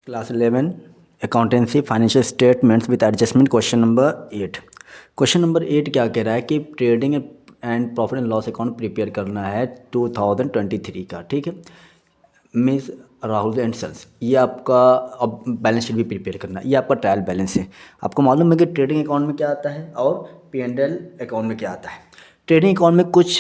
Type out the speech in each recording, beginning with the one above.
Class 11 accountancy financial statements with adjustment question number 8। Question number 8 क्या कह रहा है कि trading and profit and loss account prepare करना है 2023 का। ठीक है मिस राहुल एंड सन्स, ये आपका अब बैलेंस शीट भी प्रिपेयर करना है। ये आपका ट्रायल बैलेंस है। आपको मालूम है कि ट्रेडिंग अकाउंट में क्या आता है और P&L अकाउंट में क्या आता है। ट्रेडिंग अकाउंट में कुछ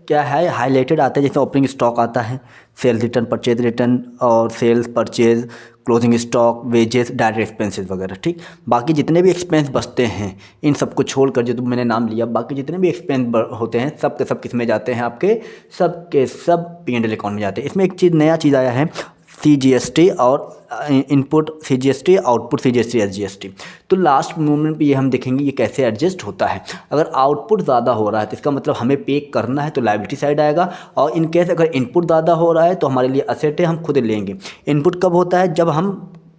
क्या है हाईलाइटेड आता है, जैसे ओपनिंग स्टॉक आता है, सेल्स रिटर्न, परचेज रिटर्न और sales purchase, closing stock, wages, direct expenses वगैरह। ठीक, बाकी जितने भी एक्सपेंस बचते हैं इन सबको छोड़कर जो मैंने नाम लिया, बाकी जितने भी एक्सपेंस होते हैं सब के सब किस में जाते हैं, आपके सब के सब P&L अकाउंट में जाते हैं। इसमें एक चीज़ नया चीज़ आया है, CGST और input CGST, output CGST, SGST। तो लास्ट मोमेंट पे ये हम देखेंगे ये कैसे एडजस्ट होता है। अगर आउटपुट ज़्यादा हो रहा है तो इसका मतलब हमें पे करना है, तो लायबिलिटी साइड आएगा। और इन केस अगर इनपुट ज़्यादा हो रहा है तो हमारे लिए असेट है, हम खुद लेंगे। इनपुट कब होता है? जब हम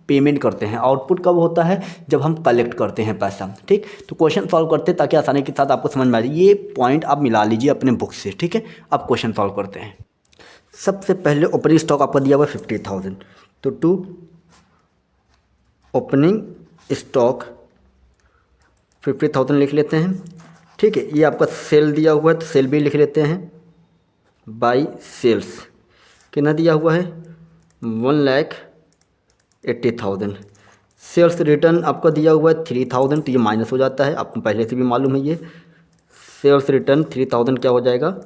पेमेंट करते हैं। आउटपुट कब होता है? जब हम कलेक्ट करते हैं पैसा। ठीक, तो क्वेश्चन सॉल्व करते हैं ताकि आसानी के साथ आपको समझ में आ जाए। ये पॉइंट आप मिला लीजिए अपने बुक से। ठीक है, अब क्वेश्चन सॉल्व करते हैं। सबसे पहले ओपनिंग स्टॉक आपका दिया हुआ 50,000, तो टू ओपनिंग स्टॉक 50,000 लिख लेते हैं। ठीक है, ये आपका सेल दिया हुआ है तो सेल भी लिख लेते हैं। बाई सेल्स कितना दिया हुआ है? 1,80,000। सेल्स रिटर्न आपका दिया हुआ है 3,000, तो ये माइनस हो जाता है, आपको पहले से भी मालूम है। ये सेल्स रिटर्न 3,000 क्या हो जाएगा?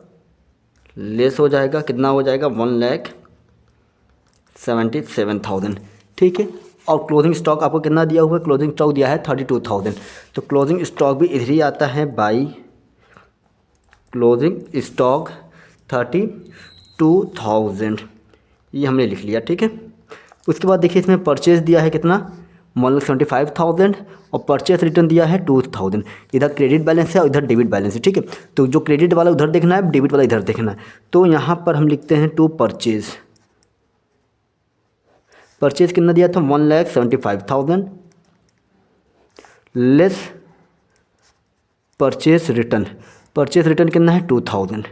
लेस हो जाएगा। कितना हो जाएगा? 1,77,000। ठीक है, और क्लोजिंग स्टॉक आपको कितना दिया हुआ है? क्लोजिंग स्टॉक दिया है 32,000, तो क्लोजिंग स्टॉक भी इधर ही आता है। बाई क्लोजिंग स्टॉक 32,000, ये हमने लिख लिया। ठीक है, उसके बाद देखिए इसमें परचेज दिया है कितना? 1,75,000 और परचेज रिटर्न दिया है 2,000। इधर क्रेडिट बैलेंस है और इधर डेबिट बैलेंस है। ठीक है, तो जो क्रेडिट वाला उधर देखना है, डेबिट वाला इधर देखना है। तो यहाँ पर हम लिखते हैं टू परचेज। परचेज कितना दिया था? 1,75,000 less purchase return. Purchase return कितना है? 2,000।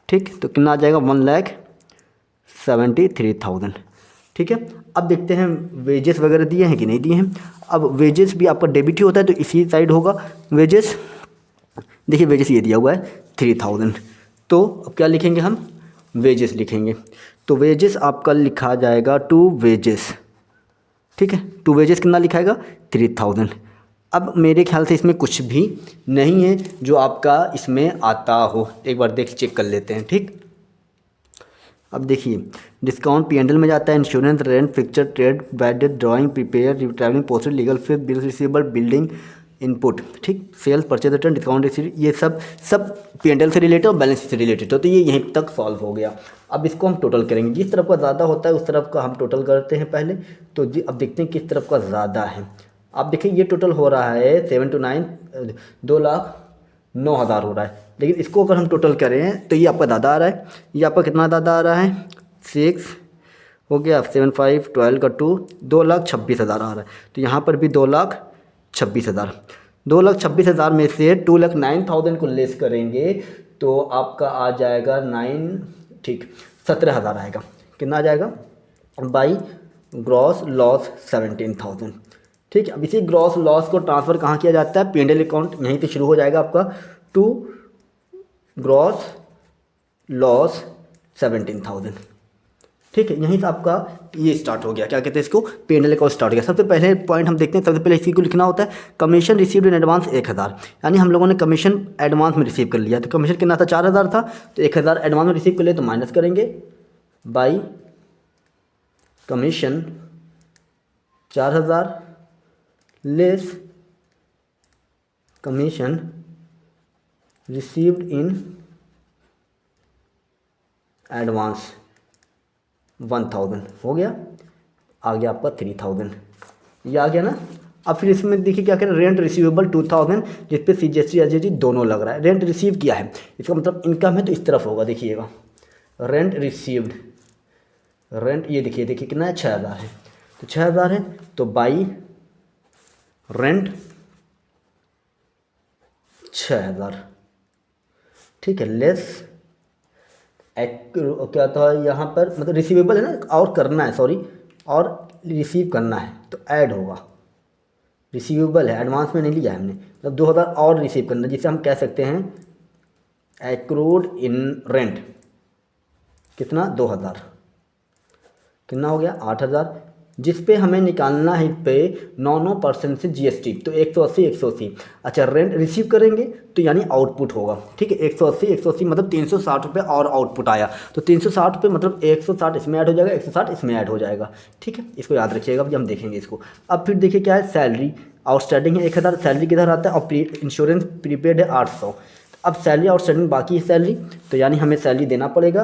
ठीक, तो कितना आ जाएगा? 1,73,000। ठीक है, अब देखते हैं वेजेस वगैरह दिए हैं कि नहीं दिए हैं। अब वेजेस भी आपका डेबिट ही होता है तो इसी साइड होगा वेजेस। देखिए वेजेस ये दिया हुआ है 3,000, तो अब क्या लिखेंगे हम? वेजेस लिखेंगे। तो वेजेस आपका लिखा जाएगा टू वेजेस। ठीक है, टू वेजेस कितना लिखाएगा? 3,000। अब मेरे ख्याल से इसमें कुछ भी नहीं है जो आपका इसमें आता हो, एक बार देख चेक कर लेते हैं। ठीक, अब देखिए डिस्काउंट P&L में जाता है, insurance, rent, fixture, trade, bad debt, drawing, prepare, travelling, postage, legal fees, bill receivable, building, input. ठीक, sales, purchase return, discount receive, ये सब P&L से रिलेटेड और बैलेंस शीट से रिलेटेड हो। तो ये यहीं तक सॉल्व हो गया। अब इसको हम टोटल करेंगे। जिस तरफ का ज़्यादा होता है उस तरफ का हम टोटल करते हैं पहले। तो जी अब देखते हैं किस तरफ का ज़्यादा है। अब देखिए ये टोटल हो रहा है 7 to 9, 2,09,000 हो रहा है। लेकिन इसको अगर हम टोटल करें तो ये आपका ज़्यादा आ रहा है। ये आपका कितना ज़्यादा आ रहा है? 6 हो गया, 7 5 12 का 2, 2,26,000 आ रहा है। तो यहाँ पर भी 2,26,000। 2,26,000 में से 2,09,000 को लेस करेंगे तो आपका आ जाएगा 9, ठीक 17,000 आएगा। कितना आ जाएगा? By gross loss 17,000। ठीक है, अब इसी ग्रॉस लॉस को ट्रांसफ़र कहाँ किया जाता है? P&L अकाउंट, यहीं से शुरू हो जाएगा आपका टू ग्रॉस लॉस 17,000। ठीक है, यहीं से आपका ये स्टार्ट हो गया। क्या कहते हैं इसको? P&L अकाउंट स्टार्ट हो गया। सबसे पहले पॉइंट हम देखते हैं, सबसे पहले इसी को लिखना होता है कमीशन रिसीव्ड इन एडवांस 1,000, यानी हम लोगों ने कमीशन एडवांस में रिसीव कर लिया। तो कमीशन कितना था? 4,000 था, तो 1,000 एडवांस में रिसीव कर लिया तो माइनस करेंगे by commission 4,000 less commission received in advance 1,000 हो गया। आ गया आपका 3,000, ये आ गया ना। अब फिर इसमें देखिए क्या करें, रेंट रिसीवेबल 2,000 जिस पे CGST SGST दोनों लग रहा है। रेंट रिसीव किया है, इसका मतलब इनकम है तो इस तरफ होगा। देखिएगा रेंट रिसीव्ड, रेंट ये देखिए कितना है? 6,000 है, तो 6,000 है तो बाई रेंट 6,000। ठीक है, लेस क्या था यहाँ पर, मतलब रिसीवेबल है ना, और करना है, सॉरी और रिसीव करना है तो ऐड होगा, रिसीवेबल है, एडवांस में नहीं लिया है हमने, मतलब 2000 और रिसीव करना, जिसे हम कह सकते हैं एक्रूड इन रेंट। कितना, 2000, कितना हो गया 8000, जिस पे हमें निकालना है पे 9% से जीएसटी, तो 180 180। अच्छा रेंट रिसीव करेंगे तो यानी आउटपुट होगा, ठीक है, 180 180 मतलब 360 रुपये और आउटपुट आया, तो 360 रुपये मतलब 160 इसमें ऐड हो जाएगा, 160 इसमें ऐड हो जाएगा, ठीक है, इसको याद रखिएगा, अभी हम देखेंगे इसको। अब फिर देखिए क्या है, सैलरी आउटस्टैंडिंग है 1000, सैलरी किधर आता है, और इंश्योरेंस प्रीपेड है 800। अब सैलरी आउटस्टैंडिंग बाकी है सैलरी, तो यानी हमें सैलरी देना पड़ेगा,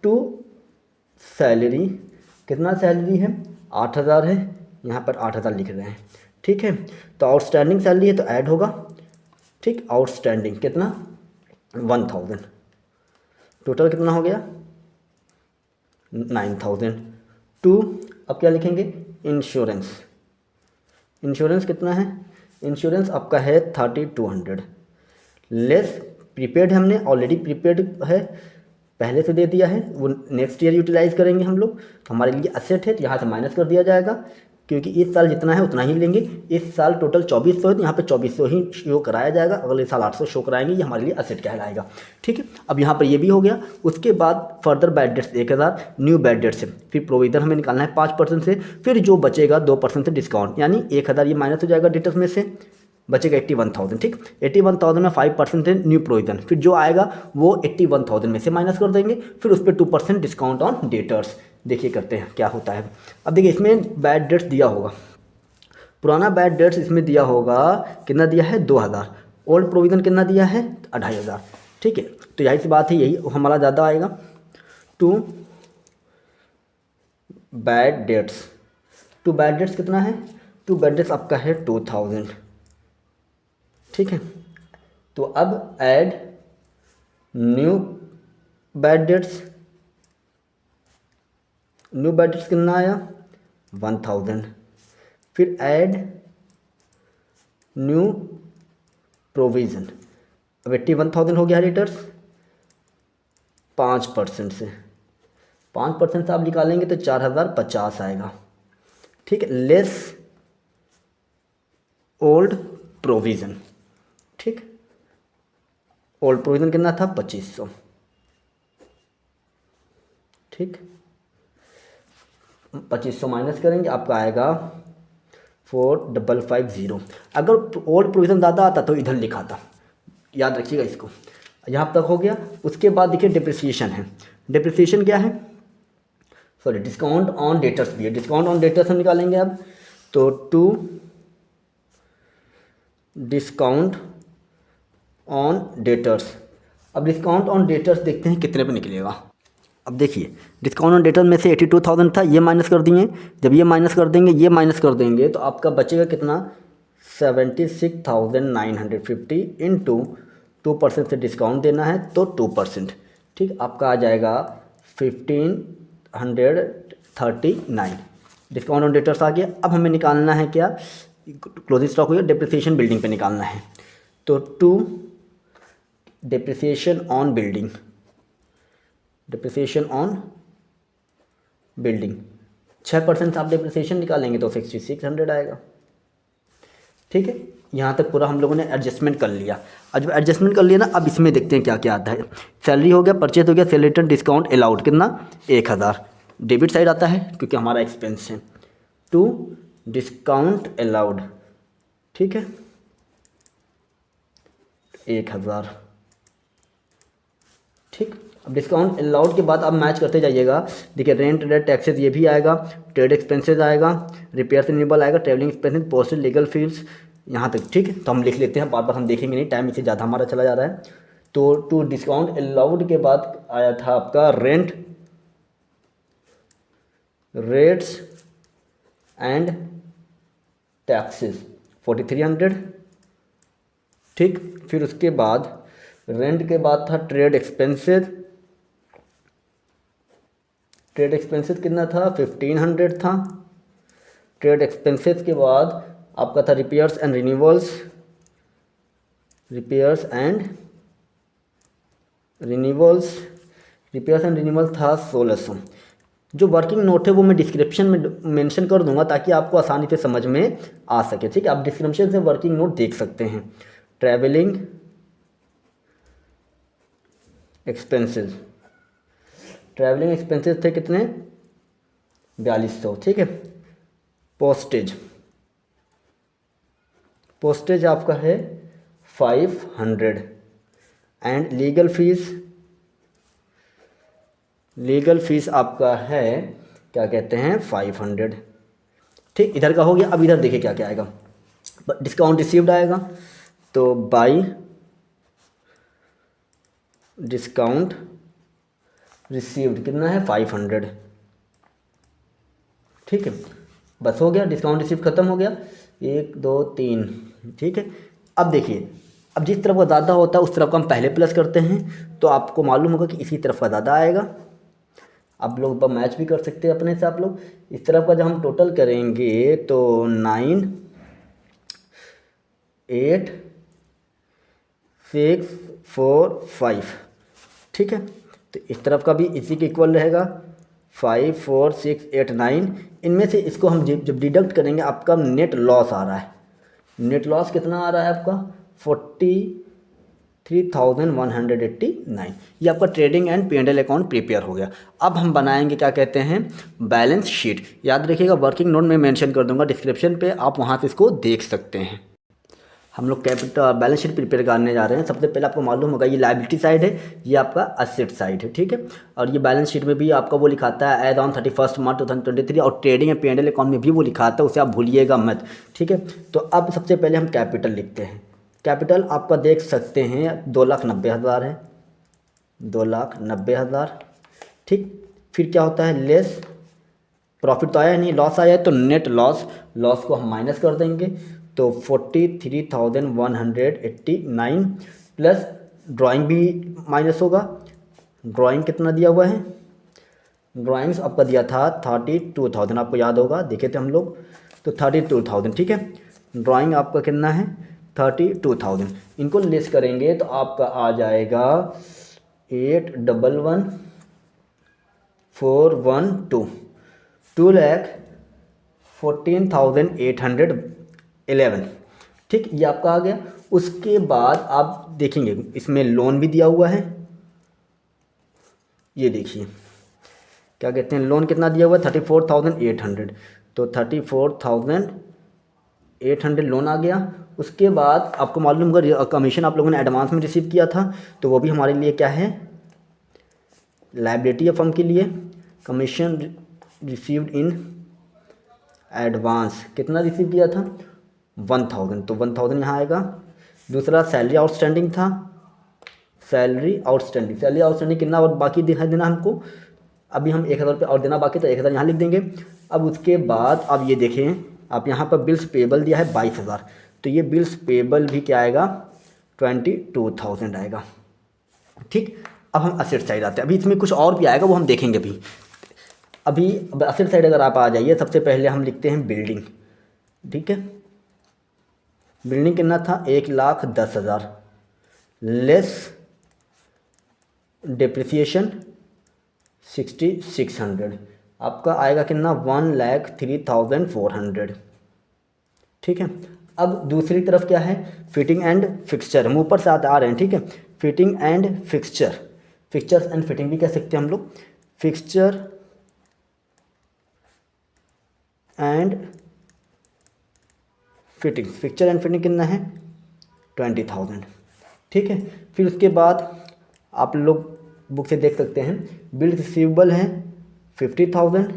टू सैलरी, कितना सैलरी है 8000 है, यहाँ पर 8000 लिख रहे हैं, ठीक है, तो आउटस्टैंडिंग सैलरी है तो ऐड होगा, ठीक, आउटस्टैंडिंग कितना 1000, टोटल कितना हो गया 9000। टू, अब क्या लिखेंगे, इंश्योरेंस, इंश्योरेंस कितना है, इंश्योरेंस आपका है 3200, लेस प्रीपेड है, हमने ऑलरेडी प्रीपेड है, पहले से दे दिया है, वो नेक्स्ट ईयर यूटिलाइज करेंगे हम लोग, तो हमारे लिए असेट है, तो यहाँ से माइनस कर दिया जाएगा, क्योंकि इस साल जितना है उतना ही लेंगे, इस साल टोटल 2400 है, तो यहाँ पे 2400 ही शो कराया जाएगा, अगले साल 800 शो कराएंगे, ये हमारे लिए असेट कहलाएगा, ठीक है। अब यहाँ पर ये भी हो गया, उसके बाद further bad debts 1000, new bad debts से, फिर प्रोविजन हमें निकालना है 5% से, फिर जो बचेगा 2% से डिस्काउंट, यानी 1000 ये माइनस हो जाएगा डेटर्स में से, बचेगा 81,000, ठीक, 81,000 में 5% है न्यू प्रोविजन, फिर जो आएगा वो 81,000 में से माइनस कर देंगे, फिर उस पर 2% डिस्काउंट ऑन डेटर्स। देखिए करते हैं क्या होता है। अब देखिए इसमें बैड डेट्स दिया होगा, पुराना बैड डेट्स इसमें दिया होगा, कितना दिया है 2000, ओल्ड प्रोविजन कितना दिया है 2500, ठीक है, तो यही सी बात है, यही हमारा ज़्यादा आएगा। To bad debts, to bad debts कितना है, टू बैड डेट्स आपका है 2000, ठीक है, तो अब add new bad debts, new bad debts कितना आया 1000, फिर ऐड न्यू प्रोविज़न, अब 81,000 हो गया डेटर्स, 5% से, 5% से आप निकालेंगे तो 4050 आएगा, ठीक है, लेस ओल्ड प्रोविज़न, ठीक, ओल्ड प्रोविज़न कितना था 2500, ठीक, 2500 माइनस करेंगे आपका आएगा 4550। अगर ओल्ड प्रोविज़न ज़्यादा आता तो इधर लिखा था, याद रखिएगा इसको, यहाँ तक हो गया। उसके बाद देखिए डिप्रिसिएशन है, डिप्रिसिएशन क्या है, सॉरी डिस्काउंट ऑन डेटर्स भी है, डिस्काउंट ऑन डेटर्स हम निकालेंगे अब, तो टू डिस्काउंट ऑन डेटर्स, अब डिस्काउंट ऑन डेटर्स देखते हैं कितने पे निकलेगा। अब देखिए डिस्काउंट ऑन डेटर में से 82,000 था, ये माइनस कर दिए, जब ये माइनस कर देंगे ये माइनस कर देंगे तो आपका बचेगा कितना 76,950 इंटू 2% से डिस्काउंट देना है तो 2%, ठीक, आपका आ जाएगा 1539, डिस्काउंट ऑन डेटर्स आ गया। अब हमें निकालना है क्या, क्लोजिंग स्टॉक हो गया, डिप्रिसिएशन बिल्डिंग पे निकालना है, तो to depreciation on building, depreciation on building 6% से आप डिप्रिसिएशन निकालेंगे तो 6600 आएगा, ठीक है। यहाँ तक पूरा हम लोगों ने एडजस्टमेंट कर लिया। अब जब एडजस्टमेंट कर लिया ना, अब इसमें देखते हैं क्या क्या आता है। सैलरी हो गया, परचेज हो गया, सेल रिटर्न, डिस्काउंट अलाउड कितना 1000, डेबिट साइड आता है क्योंकि हमारा एक्सपेंस है, टू डिस्काउंट अलाउड, ठीक है 1000, ठीक। अब डिस्काउंट अलाउड के बाद आप मैच करते जाइएगा, देखिए रेंट रेट टैक्सेस ये भी आएगा, ट्रेड एक्सपेंसेस आएगा, रिपेयर रिन्यूएबल आएगा, travelling expenses, postal legal fees, यहाँ तक, ठीक है। तो हम लिख लेते हैं, बार बार हम देखेंगे नहीं, टाइम इससे ज़्यादा हमारा चला जा रहा है। तो टू डिस्काउंट अलाउड के बाद आया था आपका रेंट, रेट्स एंड टैक्सेस 4300, ठीक। फिर उसके बाद रेंट के बाद था ट्रेड एक्सपेंसेस, ट्रेड एक्सपेंसेस कितना था 1500 था। ट्रेड एक्सपेंसेस के बाद आपका था repairs and renewals, repairs and renewals था 1600, जो वर्किंग नोट है वो मैं डिस्क्रिप्शन में मेंशन कर दूंगा ताकि आपको आसानी से समझ में आ सके, ठीक है। आप डिस्क्रिप्शन से वर्किंग नोट देख सकते हैं। ट्रैवलिंग एक्सपेंसेस, ट्रैवलिंग एक्सपेंसेस थे कितने, 4200, ठीक है। पोस्टेज, पोस्टेज आपका है 500 and legal fees, legal fees आपका है क्या कहते हैं 500, ठीक। इधर का हो गया। अब इधर देखिए क्या क्या आएगा, डिस्काउंट रिसीव्ड आएगा, तो बाई डिस्काउंट रिसीव्ड कितना है 500, ठीक है। बस हो गया, डिस्काउंट रिसीव्ड खत्म हो गया, 1 2 3, ठीक है। अब देखिए, अब जिस तरफ का ज़्यादा होता है उस तरफ का हम पहले प्लस करते हैं, तो आपको मालूम होगा कि इसी तरफ का ज़्यादा आएगा। आप लोग मैच भी कर सकते हैं अपने से। आप लोग इस तरफ का जब हम टोटल करेंगे तो 9 8 6 4 5, ठीक है। तो इस तरफ का भी इसी के इक्वल रहेगा, 5 4 6 8 9। इनमें से इसको हम जब डिडक्ट करेंगे आपका नेट लॉस आ रहा है। नेट लॉस कितना आ रहा है आपका 43,189। ये आपका trading and P&L account prepare हो गया। अब हम बनाएंगे क्या कहते हैं बैलेंस शीट। याद रखिएगा, वर्किंग नोट में मेंशन कर दूंगा डिस्क्रिप्शन पे, आप वहाँ से इसको देख सकते हैं। हम लोग कैपिटल बैलेंस शीट प्रिपेयर करने जा रहे हैं। सबसे पहले आपको मालूम होगा ये लायबिलिटी साइड है, ये आपका असेट साइड है, ठीक है। और ये बैलेंस शीट में भी आपका वो लिखाता है एज ऑन 31 मार्च 2023, और ट्रेडिंग एंड P&L अकाउंट में भी वो लिखाता है, उसे आप भूलिएगा मत, ठीक है। तो अब सबसे पहले हम कैपिटल लिखते हैं। कैपिटल आपका देख सकते हैं 2,90,000 है, 2,90,000, ठीक। फिर क्या होता है लेस, प्रॉफिट तो आया नहीं, लॉस आया है, तो नेट लॉस, लॉस को हम माइनस कर देंगे, तो 43,189 प्लस ड्राइंग भी माइनस होगा। ड्राइंग कितना दिया हुआ है, ड्राइंग्स आपका दिया था 32,000, आपको याद होगा देखे थे हम लोग, तो 32,000, ठीक है। ड्राइंग आपका कितना है 32,000, इनको लेस करेंगे तो आपका आ जाएगा 8,11,412, 2,14,811, ठीक। ये आपका आ गया। उसके बाद आप देखेंगे इसमें लोन भी दिया हुआ है, ये देखिए क्या कहते हैं लोन कितना दिया हुआ है 34,800, तो 34,800 लोन आ गया। उसके बाद आपको मालूम होगा कमीशन आप लोगों ने एडवांस में रिसीव किया था, तो वो भी हमारे लिए क्या है लायबिलिटी है फर्म के लिए। कमीशन रिसीव्ड इन एडवांस कितना रिसीव किया था 1,000, तो 1,000 यहाँ आएगा। दूसरा सैलरी आउटस्टैंडिंग था, सैलरी आउटस्टैंडिंग कितना और बाकी देना हमको, अभी हम 1,000 रुपये और देना बाकी, तो 1,000 यहाँ लिख देंगे। अब उसके बाद आप ये देखें, आप यहाँ पर बिल्स पेबल दिया है 22,000, तो ये बिल्स पेबल भी क्या आएगा 22,000 आएगा, ठीक। अब हम असेट साइड आते हैं, अभी इसमें कुछ और भी आएगा वो हम देखेंगे अभी असेट साइड अगर आप आ जाइए, सबसे पहले हम लिखते हैं बिल्डिंग, ठीक है। बिल्डिंग कितना था 1,10,000 लेस डिप्रिसिएशन 6,600, आपका आएगा कितना 1,03,400, ठीक है। अब दूसरी तरफ क्या है फिटिंग एंड फिक्सचर, हम ऊपर से आ रहे हैं, ठीक है। Fitting and fixture, fixtures and fitting भी कह सकते हैं हम लोग। Fixture and fitting, fixture and fitting कितना है 20,000, ठीक है। फिर उसके बाद आप लोग बुक से देख सकते हैं बिल रिसीवेबल है 50,000।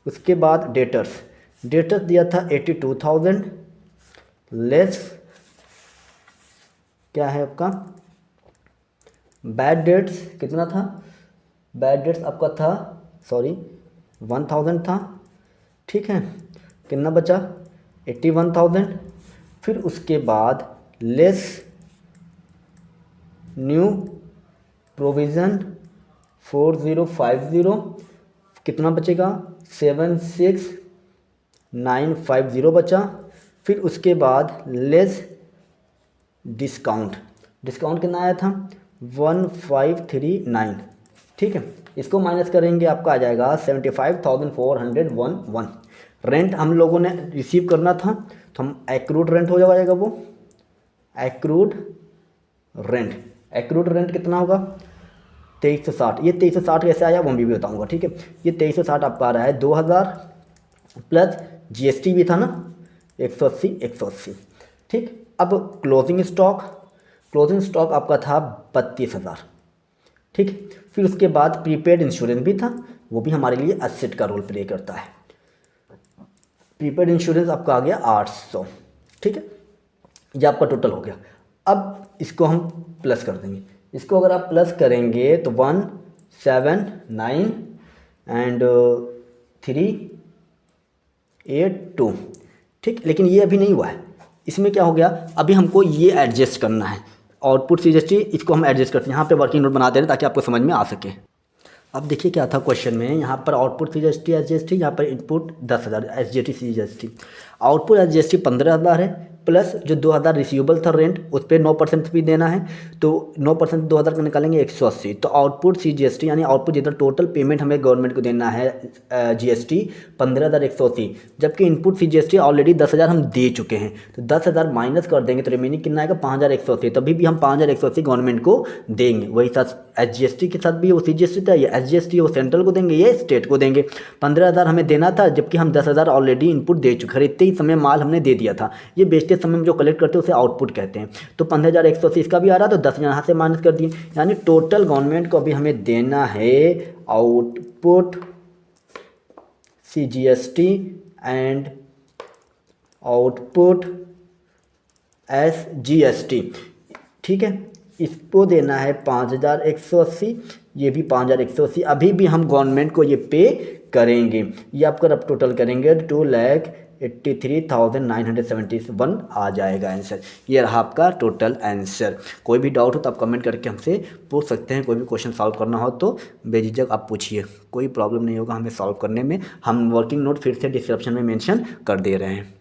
उसके बाद डेटर्स दिया था 82,000 लेस क्या है आपका बैड डेट्स कितना था, बैड डेट्स आपका था 1,000 था, ठीक है। कितना बचा 81,000। फिर उसके बाद लेस न्यू प्रोविज़न 4050 कितना बचेगा 76,950 बचा। फिर उसके बाद लेस डिस्काउंट कितना आया था 1,539, ठीक है। इसको माइनस करेंगे आपका आ जाएगा 75,411। रेंट हम लोगों ने रिसीव करना था तो हम एक्रूड रेंट हो जाएगा वो एक्रूड रेंट कितना होगा 2360। ये 2360 कैसे आया वो मैं भी बताऊंगा, ठीक है। ये 2360 आपका आ रहा है 2000 प्लस जीएसटी भी था ना 180। ठीक। अब क्लोजिंग स्टॉक आपका था 32,000। ठीक। फिर उसके बाद प्रीपेड इंश्योरेंस भी था, वो भी हमारे लिए एसेट का रोल प्ले करता है। प्रीपेड इंश्योरेंस आपका आ गया 800। ठीक है, ये आपका टोटल हो गया। अब इसको हम प्लस कर देंगे। इसको अगर आप प्लस करेंगे तो 179 एंड 382। ठीक, लेकिन ये अभी नहीं हुआ है। इसमें क्या हो गया, अभी हमको ये एडजस्ट करना है। आउटपुट सीजीएसटी इसको हम एडजस्ट करते हैं, यहाँ पे वर्किंग नोट बना दे रहे हैं ताकि आपको समझ में आ सके। अब देखिए क्या था क्वेश्चन में, यहाँ पर आउटपुट सीजीएसटी एसजीएसटी, यहाँ पर input 10,000 SGST CGST. Output SGST 15,000 है, प्लस जो 2,000 रिसीवेबल था रेंट उस पर 9% भी देना है, तो 9% 2,000 का निकालेंगे 180। तो आउटपुट सीजीएसटी यानी आउटपुट जितना टोटल पेमेंट हमें गवर्नमेंट को देना है जीएसटी 15,180, जबकि इनपुट सीजीएसटी ऑलरेडी 10,000 हम दे चुके हैं। तो 10,000 माइनस कर देंगे तो रिमेनिंग कितना आएगा 5,180। तभी भी हम 5,180 गवर्नमेंट को देंगे। वही साथ एसजीएसटी के साथ भी वो सीजीएसटी था, ये एसजीएसटी वो सेंट्रल को देंगे, ये स्टेट को देंगे। 15,000 हमें देना था, जबकि हम 10,000 ऑलरेडी इनपुट दे चुके, खरीदते ही समय माल हमने दे दिया था। ये बेचते समय हम जो कलेक्ट करते हैं उसे आउटपुट कहते हैं। तो 15,180 इसका भी आ रहा, तो 10 यहाँ से माइनस कर दिए, यानी टोटल गवर्नमेंट को अभी हमें देना है output CGST and output SGST. ठीक है, इसको देना है 5,180, ये भी 5,180। अभी भी हम गवर्नमेंट को ये पे करेंगे। ये आपका अब टोटल करेंगे 2,83,971 आ जाएगा आंसर। ये रहा आपका टोटल आंसर। कोई भी डाउट हो तो आप कमेंट करके हमसे पूछ सकते हैं। कोई भी क्वेश्चन सॉल्व करना हो तो बेझिझक आप पूछिए, कोई प्रॉब्लम नहीं होगा हमें सॉल्व करने में। हम वर्किंग नोट फिर से डिस्क्रिप्शन में मेंशन कर दे रहे हैं।